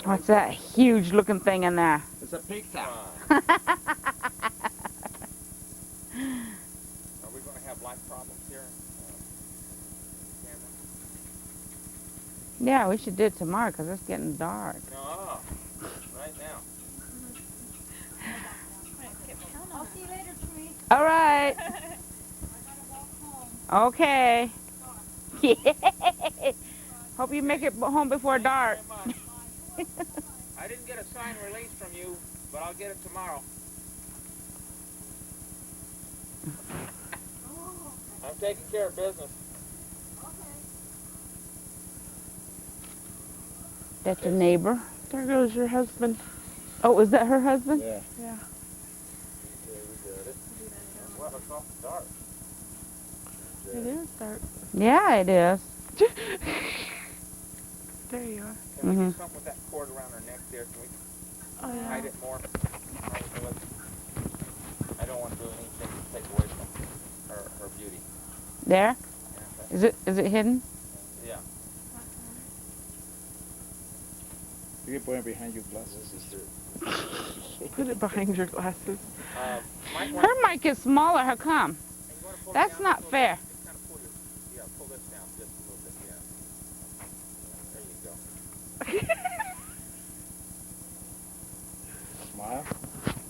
What's that huge looking thing in there? It's a pig town. Are we going to have light problems here? Camera? Yeah, we should do it tomorrow because it's getting dark. No, right now. I'll see you later, Tree. All right. I gotta walk home. Okay. Hope you make it home before dark. Thank you very much. I didn't get a signed release from you, but I'll get it tomorrow. I'm taking care of business. That's your neighbor. There goes your husband. Oh, is that her husband? Yeah. Yeah. Okay, we got it. Well, it's awful dark. It is dark. Yeah, it is. There you are. Can we do Mhm. something with that cord around her neck there? Can we Oh, yeah. hide it more? I don't want to do anything to take away from her beauty. There? Yeah. Is it hidden? Yeah. You can put it behind your glasses. Put it behind your glasses. Mike, Her mic is smaller. How come? you wanna pull it That's down not just a little fair. bit? Just kind of pull pull this down just a little bit. Yeah. There you go. Smile.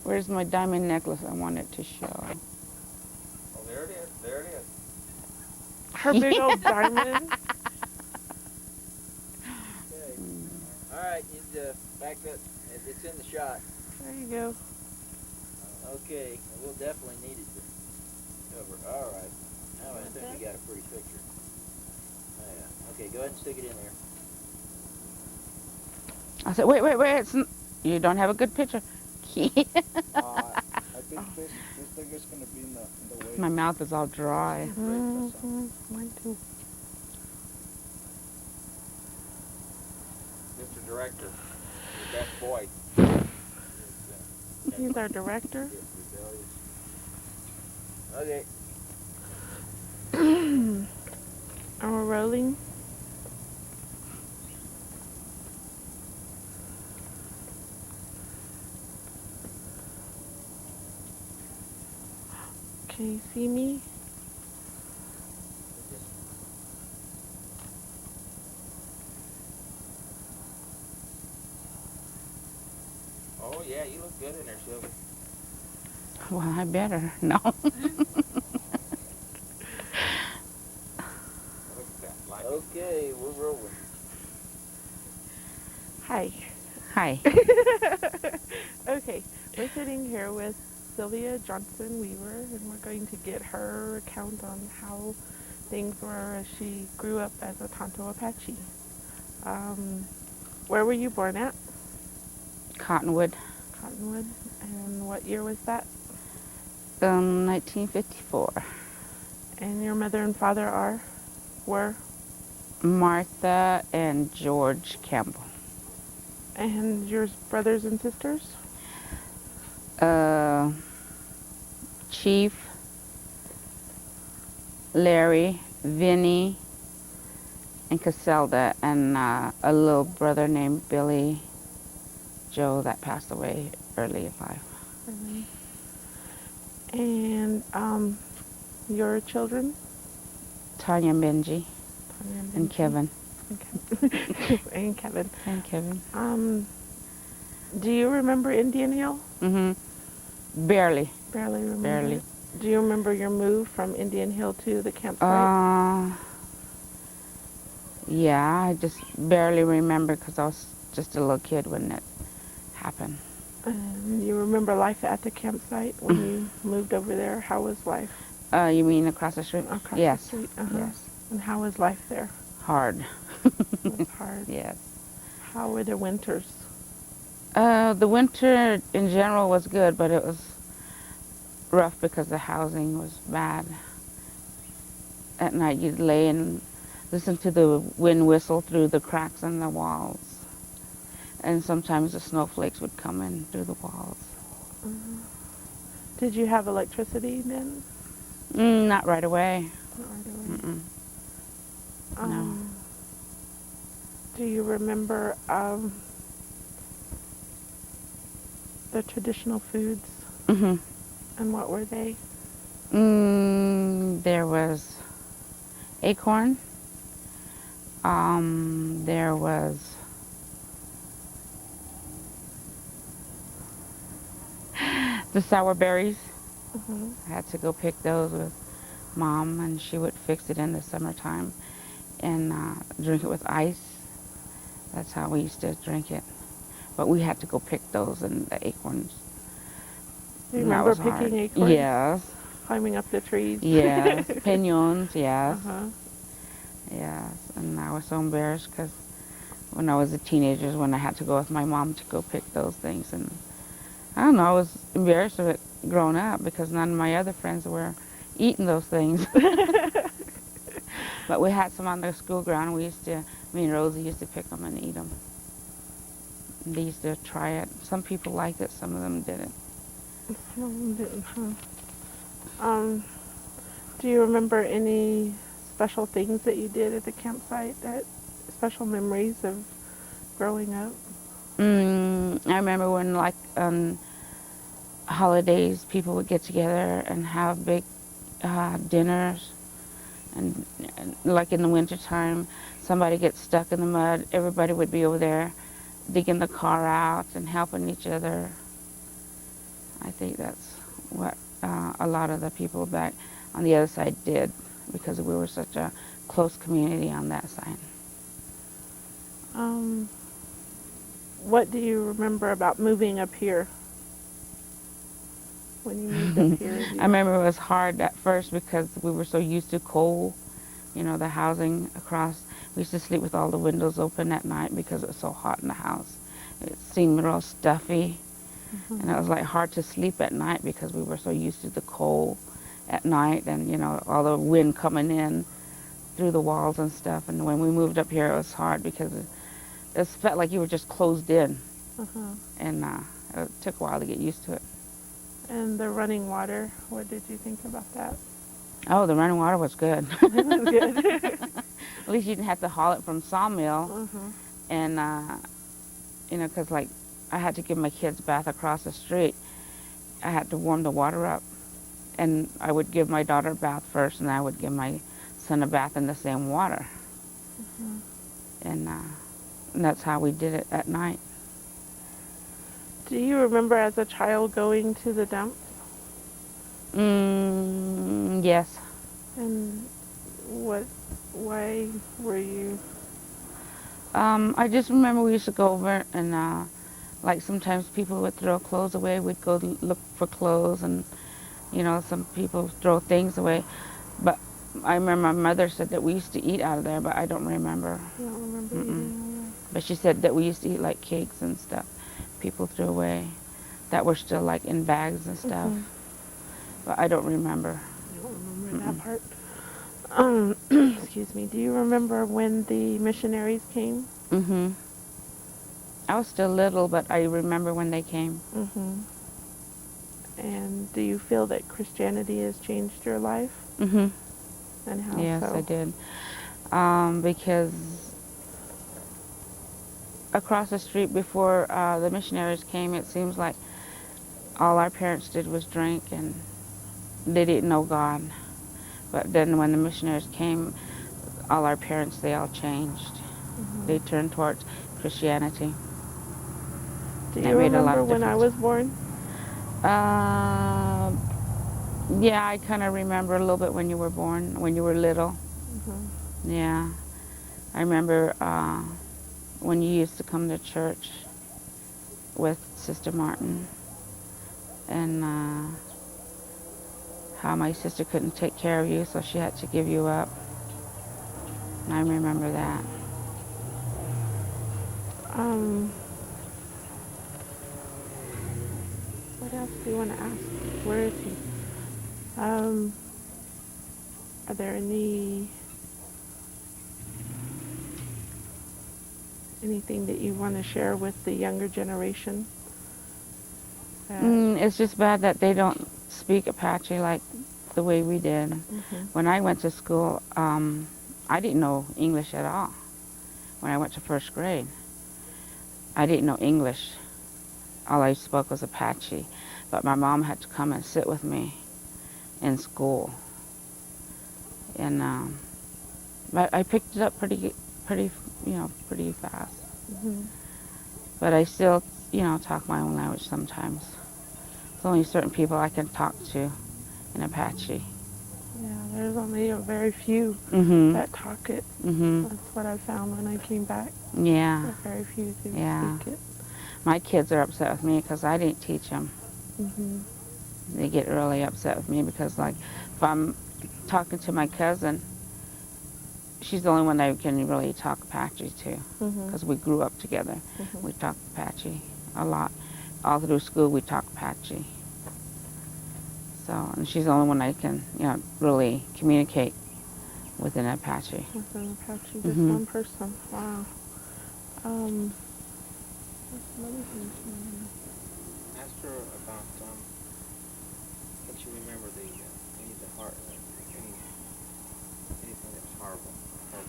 Where's my diamond necklace? I want it to show. Oh, there it is. There it is. Her big old diamond. Okay. All right, you back up. It's in the shot. There you go. Okay, we'll definitely need it to cover. All right. Now I think we got a pretty picture. Oh, yeah. Okay, go ahead and stick it in there. I said, wait. You don't have a good picture. I think this thing is going to be in the way. My mouth is all dry. Mine too. Mr. Director, your best boy. He's our director. Okay. And we're rolling. Can you see me? Oh, yeah, you look good in there, Sylvia. Well, I better. No. Look at that. Like it. Okay, we're rolling. Hi. Hi. Okay, we're sitting here with Sylvia Johnson Weaver, and we're going to get her account on how things were as she grew up as a Tonto Apache. Where were you born at? Cottonwood. Cottonwood. And what year was that? 1954. And your mother and father were? Martha and George Campbell. And your brothers and sisters? Chief, Larry, Vinny, and Caselda, and a little brother named Billy Joe that passed away early in life. And your children? Tanya and Benji. And Kevin. And Kevin. And Kevin. Do you remember Indian Hill? Mm-hmm. Barely. Barely remember. Barely. It. Do you remember your move from Indian Hill to the campsite? Yeah, I just barely remember because I was just a little kid when it happened. You remember life at the campsite when you moved over there? How was life? You mean across the street? Across yes. the street? Yes. And how was life there? Hard. It was hard. Yes. How were the winters? The winter in general was good, but it was rough because the housing was bad. At night you'd lay and listen to the wind whistle through the cracks in the walls. And sometimes the snowflakes would come in through the walls. Did you have electricity then? Not right away. Not right away. Mm-mm. No. Do you remember the traditional foods, Mhm. and what were they? There was acorn. There was the sour berries. Mhm. I had to go pick those with Mom, and she would fix it in the summertime and drink it with ice. That's how we used to drink it. But we had to go pick those and the acorns. Do you And that remember was hard. picking acorns? Yes. Climbing up the trees? Yes. Piñons, yes. Uh-huh. Yes. And I was so embarrassed because when I was a teenager, when I had to go with my mom to go pick those things. And I don't know, I was embarrassed of it growing up because none of my other friends were eating those things. But we had some on the school ground, and me and Rosie used to pick them and eat them. And they used to try it. Some people liked it, some of them didn't. Some of them didn't, huh? Do you remember any special things that you did at the campsite, that special memories of growing up? I remember when, like, on holidays, people would get together and have big dinners. And like in the wintertime, somebody gets stuck in the mud, everybody would be over there digging the car out and helping each other. I think that's what a lot of the people back on the other side did because we were such a close community on that side. Um, what do you remember about moving up here? When you moved up here? I remember it was hard at first because we were so used to coal, the housing across. We used to sleep with all the windows open at night because it was so hot in the house. It seemed real stuffy, and it was like hard to sleep at night because we were so used to the coal at night and, all the wind coming in through the walls and stuff. And when we moved up here, it was hard because it felt like you were just closed in, and it took a while to get used to it. And the running water, what did you think about that? Oh, the running water was good. It was good. At least you didn't have to haul it from Sawmill. And, because, like, I had to give my kids a bath across the street. I had to warm the water up. And I would give my daughter a bath first, and I would give my son a bath in the same water. And that's how we did it at night. Do you remember as a child going to the dump? Yes. And why were you? I just remember we used to go over and, like, sometimes people would throw clothes away. We'd go look for clothes, and, some people throw things away. But I remember my mother said that we used to eat out of there, but I don't remember. I don't remember eating. But she said that we used to eat, like, cakes and stuff people threw away that were still, like, in bags and stuff. But I don't remember. I don't remember that part. Excuse me. Do you remember when the missionaries came? I was still little, but I remember when they came. And do you feel that Christianity has changed your life? And how Yes, so? I did. Because across the street before the missionaries came, it seems like all our parents did was drink, and they didn't know God. But then when the missionaries came, all our parents, they all changed. They turned towards Christianity. Do That you made a lot remember of when I difference. was born? Yeah, I kind of remember a little bit when you were born, when you were little. Yeah. I remember when you used to come to church with Sister Martin, and how my sister couldn't take care of you, so she had to give you up. I remember that. What else do you want to ask? Where is he? Are there anything that you want to share with the younger generation? It's just bad that they don't speak Apache like the way we did. When I went to school, I didn't know English at all. When I went to first grade, I didn't know English. all I spoke was Apache. But my mom had to come and sit with me in school. And but I picked it up pretty fast. Mhm. But I still, talk my own language sometimes. There's only certain people I can talk to in Apache. Yeah, there's only a very few Mhm. that talk it. Mhm. That's what I found when I came back. Yeah. A very few do Yeah. speak it. My kids are upset with me because I didn't teach them. Mhm. They get really upset with me because, like, if I'm talking to my cousin, she's the only one I can really talk Apache to Mhm. because we grew up together. Mhm. We talked Apache a lot. All through school, we talked Apache. So, and she's the only one I can, really communicate with in Apache. With an Apache, just Mhm. one person. Wow. What's another thing she wanted Ask her about, can she remember any of the anything that was horrible times?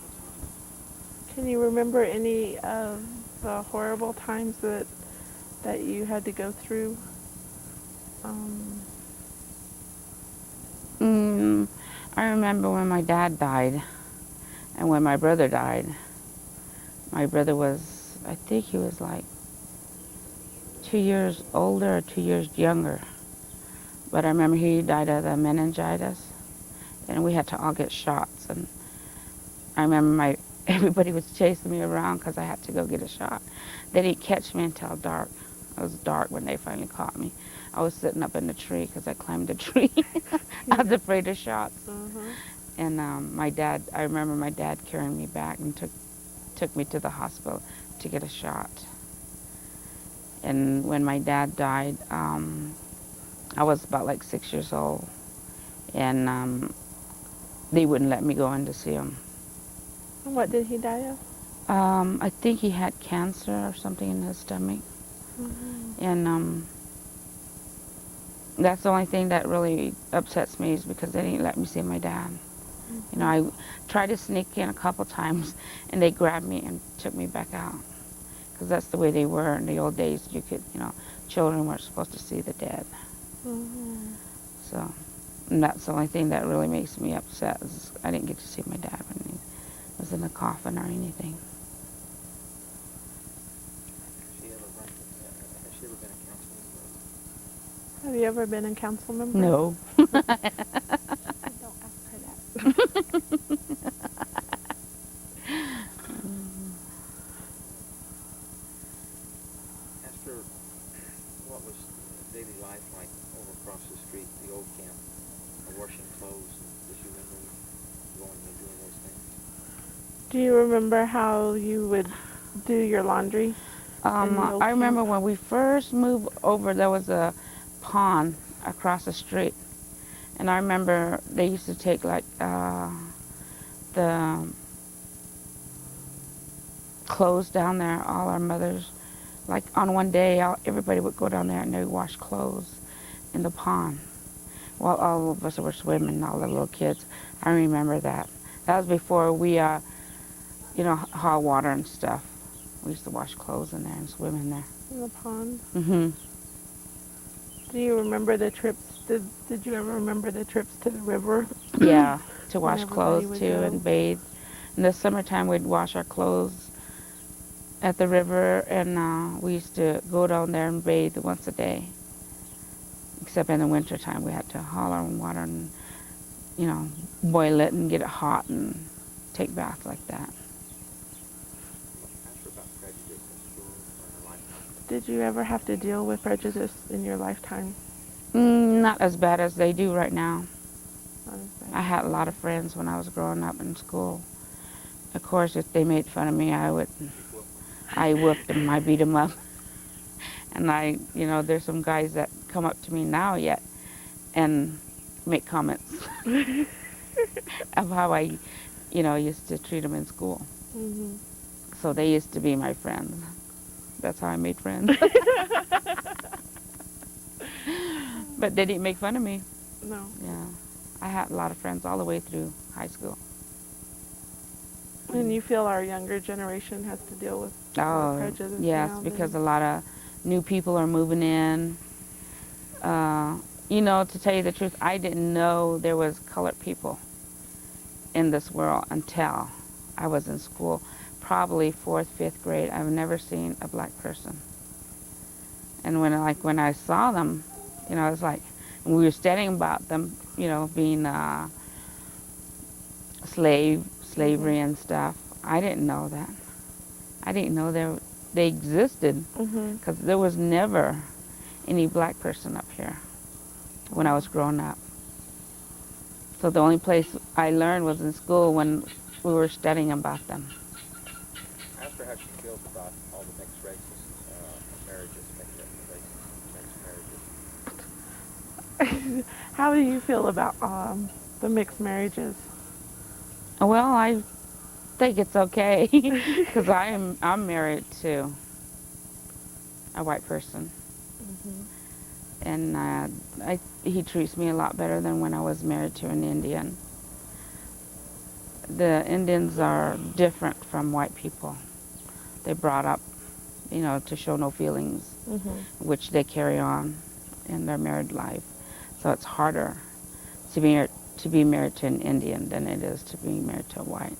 Can you remember any of the horrible times that you had to go through? Um, Mm, I remember when my dad died and when my brother died. My brother was, I think he was like 2 years older or 2 years younger. But I remember he died of the meningitis, and we had to all get shots. And I remember everybody was chasing me around because I had to go get a shot. They didn't catch me until dark. It was dark when they finally caught me. I was sitting up in the tree because I climbed a tree. I was afraid of shots. uh-huh. And I remember my dad carrying me back and took me to the hospital to get a shot. And when my dad died, I was about like 6 years old, and they wouldn't let me go in to see him. And what did he die of? I think he had cancer or something in his stomach, Mhm. and that's the only thing that really upsets me is because they didn't let me see my dad. I tried to sneak in a couple times, and they grabbed me and took me back out. Because that's the way they were in the old days. Children weren't supposed to see the dead. Mhm. So, and that's the only thing that really makes me upset is I didn't get to see my dad when he was in a coffin or anything. Has she ever been a council member? Have you ever been a council member? No. Don't ask her that. Ask her what was daily life like over across the street, the old camp, washing clothes. Does she remember going and doing those things? Do you remember how you would do your laundry in the old I remember camp? when we first moved over, there was a pond across the street. And I remember they used to take like the clothes down there, all our mothers. Like on one day, everybody would go down there and they would wash clothes in the pond while all of us were swimming, all the little kids. I remember that. That was before we, hot water and stuff. We used to wash clothes in there and swim in there. In the pond? Mhm. Do you remember the trips? Did you ever remember the trips to the river? Yeah, to When wash everybody clothes would too go? and bathe. In the summertime, we'd wash our clothes at the river, and we used to go down there and bathe once a day. Except in the wintertime, we had to haul our own water and, boil it and get it hot and take baths like that. Ask her about prejudice in school or in her lifetime. Did you ever have to deal with prejudice in your lifetime? Not as bad as they do right now. Not as bad. I had a lot of friends when I was growing up in school. Of course, if they made fun of me, I whooped them, I beat them up. And there's some guys that come up to me now yet and make comments of how I, used to treat them in school. Mhm. So they used to be my friends. That's how I made friends. But they didn't make fun of me. No. Yeah. I had a lot of friends all the way through high school. And you feel our younger generation has to deal with more Oh, prejudice yes, now because than... a lot of new people are moving in. You know, to tell you the truth, I didn't know there was colored people in this world until I was in school, probably 4th, 5th grade. I've never seen a black person. And when I saw them, you know, it was like, and we were studying about them, you know, being slavery and stuff. I didn't know that. I didn't know they existed, because there was never any black person up here when I was growing up. So the only place I learned was in school when we were studying about them. Ask her how she feels about all the mixed races, marriages, mixed marriages. How do you feel about the mixed marriages? Well, I think it's okay, because I'm married to a white person, and he treats me a lot better than when I was married to an Indian. The Indians are different from white people. They're brought up, you know, to show no feelings, which they carry on in their married life. So it's harder to be married to an Indian than it is to be married to a white.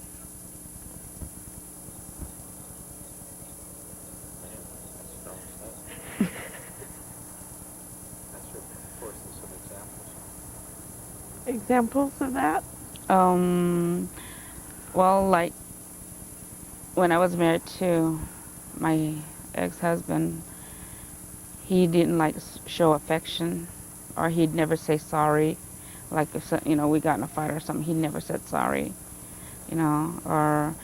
That's strong stuff. That's her, of course, there's some examples. Examples of that? Well, like when I was married to my ex-husband, he didn't like show affection, or he'd never say sorry. Like if you know, we got in a fight or something, he never said sorry, you know, or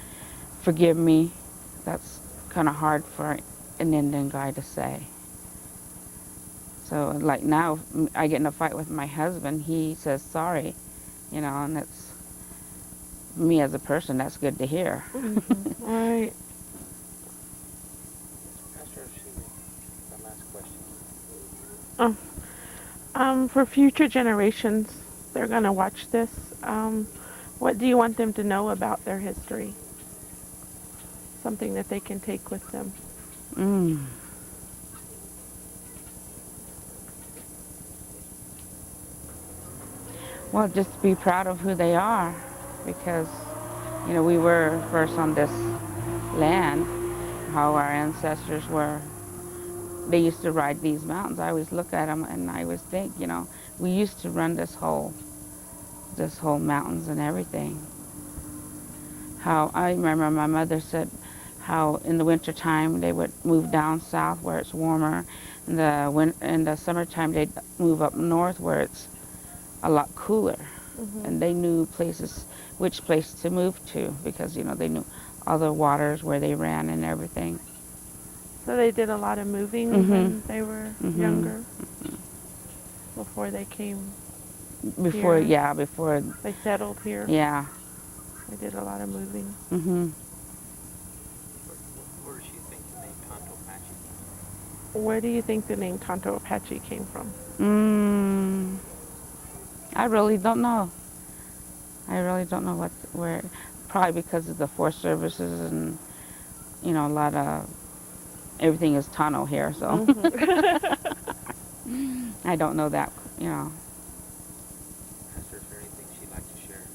forgive me. That's kind of hard for an Indian guy to say. So like now, I get in a fight with my husband, he says sorry, you know, and it's me as a person, that's good to hear. Right. Pastor, one last question. For future generations, they're going to watch this. What do you want them to know about their history? Something that they can take with them. Well, just be proud of who they are, because, you know, we were first on this land, how our ancestors were. They used to ride these mountains. I always look at them and I always think, you know, we used to run this whole mountains and everything. How I remember my mother said how in the wintertime they would move down south where it's warmer. In the summertime they'd move up north where it's a lot cooler. And they knew which place to move to, because, you know, they knew all the waters where they ran and everything. So they did a lot of moving when they were younger, before they came Before, here. yeah, before. They settled here. Yeah. They did a lot of moving. Where does she think the name Tonto Apache came from? Where do you think the name Tonto Apache came from? I really don't know. I really don't know where. Probably because of the Forest Services and, you know, a lot of, everything is Tonto here, so. I don't know that, you know. Pastor, is there anything she'd like to share?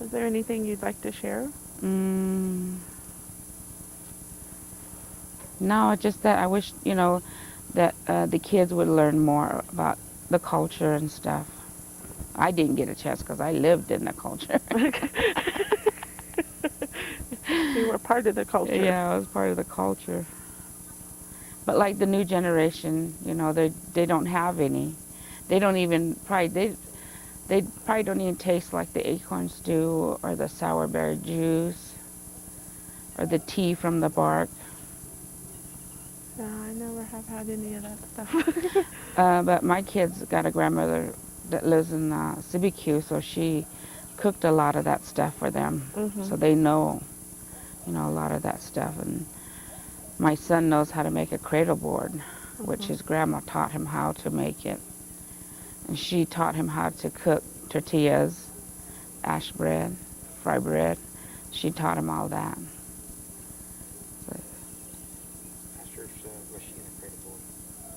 Is there anything you'd like to share? No, it's just that I wish, you know, that the kids would learn more about the culture and stuff. I didn't get a chance because I lived in the culture. You were part of the culture. Yeah, I was part of the culture. But like the new generation, you know, they don't have any. They don't even they probably don't even taste like the acorns do, or the sour berry juice, or the tea from the bark. No, I never have had any of that stuff. But my kids got a grandmother that lives in CBQ, so she cooked a lot of that stuff for them. So they know, you know, a lot of that stuff. And my son knows how to make a cradle board, which his grandma taught him how to make it. And she taught him how to cook tortillas, ash bread, fry bread. She taught him all that. So. Pastor, was she in a cradle board?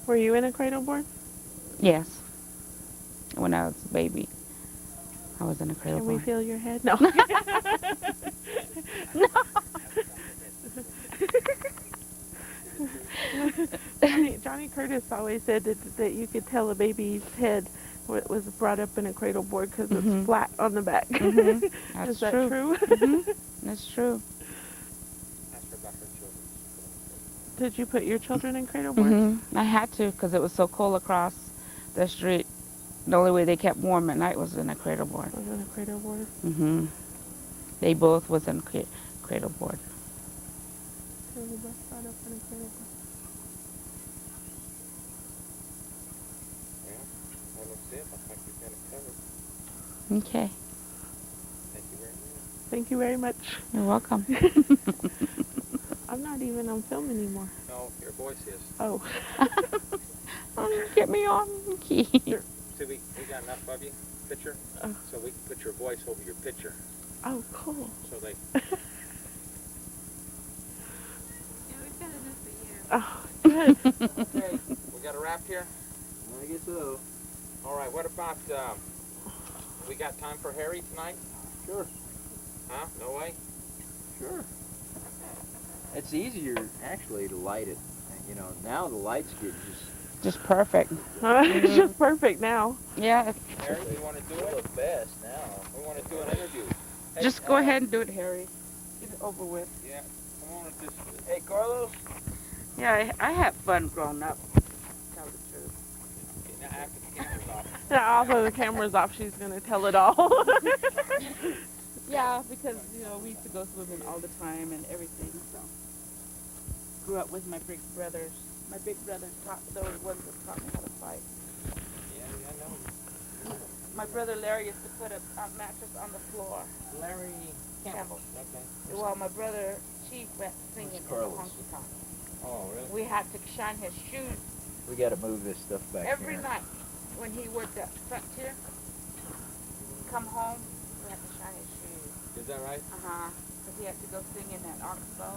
Were you in a cradle board? Yes. When I was a baby, I was in a cradle Can we board. feel your head? No. Johnny Curtis always said that you could tell a baby's head was brought up in a cradle board because it's flat on the back. That's Is that true. true? That's true. Ask her about her children. Did you put your children in cradle boards? I had to because it was so cold across the street. The only way they kept warm at night was in a cradle board. Was in a cradle board. They both was in cradle board. They were both brought up in a cradle board. Yeah, that looks it. I think we've got it covered. Okay. Thank you very much. Thank you very much. You're welcome. I'm not even on film anymore. No, your voice is. Oh. Get me on key. See, we got enough of you, picture, so we can put your voice over your picture. Oh, cool. So they. Yeah, we've got enough for you. Oh, good. Okay, we got a wrap here? I guess so. All right, what about, we got time for Harry tonight? Sure. Huh? No way? Sure. It's easier, actually, to light it. You know, now the lights get Just perfect. It's just perfect now. Yeah. Harry, you want to do it? the best now. We want to do an interview. Hey, Just go ahead and do it, Harry. Get it over with. Yeah, come on and just. Hey, Carlos. Yeah, I had fun growing up. Tell the truth. Now, after the camera's off. Now, although the camera's off, she's going to tell it all. Yeah, because, we used to go swimming all the time and everything, so. Grew up with my big brothers. My big brothers they were the ones that taught me how to fight. Yeah, I know. My brother Larry used to put a mattress on the floor. Larry Campbell. Okay. While my brother Chief went singing in the Carlos. honky tonk. Oh, really? We had to shine his shoes We got to move this stuff back every here. night when he worked at Frontier. Come home, we had to shine his shoes. Is that right? Because he had to go sing in that Oxbow.